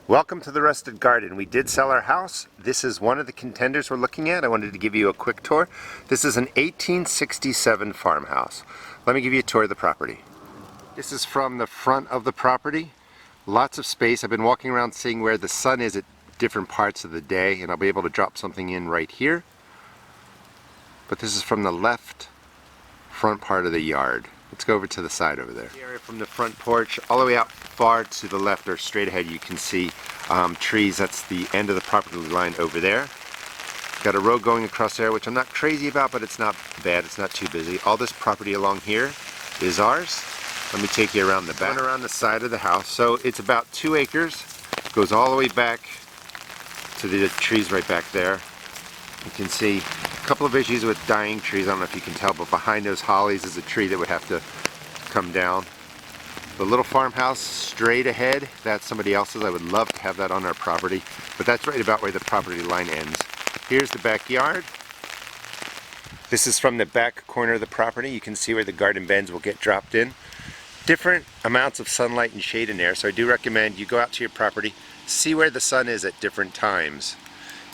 Welcome to the Rusted Garden. We did sell our house. This is one of the contenders we're looking at. I wanted to give you a quick tour. This is an 1867 farmhouse. Let me give you a tour of the property. This is from the front of the property. Lots of space. I've been walking around seeing where the sun is at different parts of the day, and I'll be able to drop something in right here. But this is from the left front part of the yard. Let's go over to the side over there. The area from the front porch all the way out far to the left or straight ahead, you can see trees. That's the end of the property line over there. Got a road going across there, which I'm not crazy about, but it's not bad. It's not too busy. All this property along here is ours. Let me take you around the back. Around the side of the house. So it's about 2 acres. Goes all the way back to the trees right back there. You can see a couple of issues with dying trees. I don't know if you can tell, but behind those hollies is a tree that would have to come down. The little farmhouse straight ahead, that's somebody else's. I would love to have that on our property, but that's right about where the property line ends. Here's the backyard. This is from the back corner of the property. You can see where the garden beds will get dropped in. Different amounts of sunlight and shade in there, so I do recommend you go out to your property, see where the sun is at different times.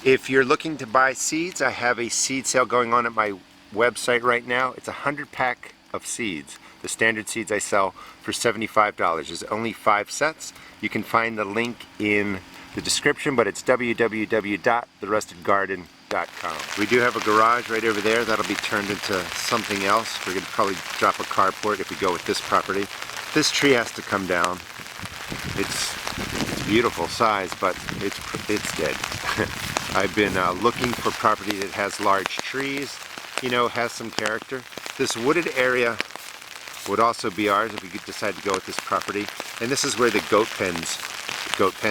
If you're looking to buy seeds, I have a seed sale going on at my website right now. It's a 100-pack of seeds. The standard seeds I sell for $75. There's only 5 sets. You can find the link in the description, but it's www.therustedgarden.com. We do have a garage right over there. That'll be turned into something else. We're going to probably drop a carport if we go with this property. This tree has to come down. It's beautiful size, but it's dead. I've been looking for property that has large trees, you know, has some character. This wooded area would also be ours if we could decide to go with this property. And this is where the goat pen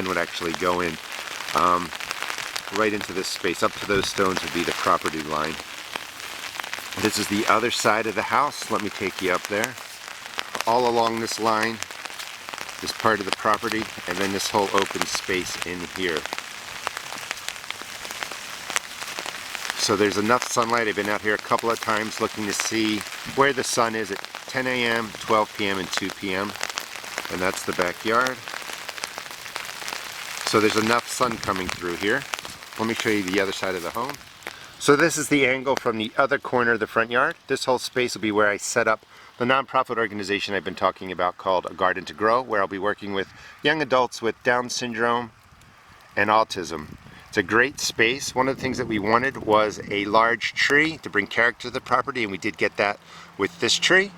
would actually go in, right into this space. Up to those stones would be the property line. This is the other side of the house. Let me take you up there. All along this line, this part of the property, and then this whole open space in here. So there's enough sunlight. I've been out here a couple of times looking to see where the sun is at 10 a.m., 12 p.m., and 2 p.m. And that's the backyard. So there's enough sun coming through here. Let me show you the other side of the home. So this is the angle from the other corner of the front yard. This whole space will be where I set up the nonprofit organization I've been talking about called A Garden to Grow, where I'll be working with young adults with Down syndrome and autism. It's a great space. One of the things that we wanted was a large tree to bring character to the property, and we did get that with this tree.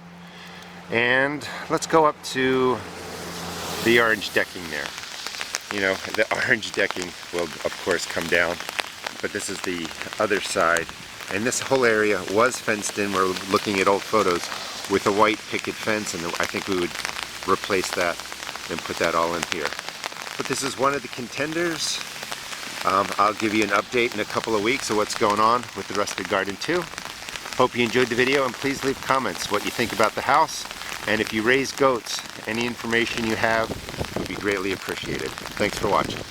And let's go up to the orange decking there. You know, the orange decking will of course come down, but this is the other side. And this whole area was fenced in. We're looking at old photos with a white picket fence, and I think we would replace that and put that all in here. But this is one of the contenders. I'll give you an update in a couple of weeks of what's going on with the Rusted Garden 2. Hope you enjoyed the video, and please leave comments what you think about the house. And if you raise goats, any information you have would be greatly appreciated. Thanks for watching.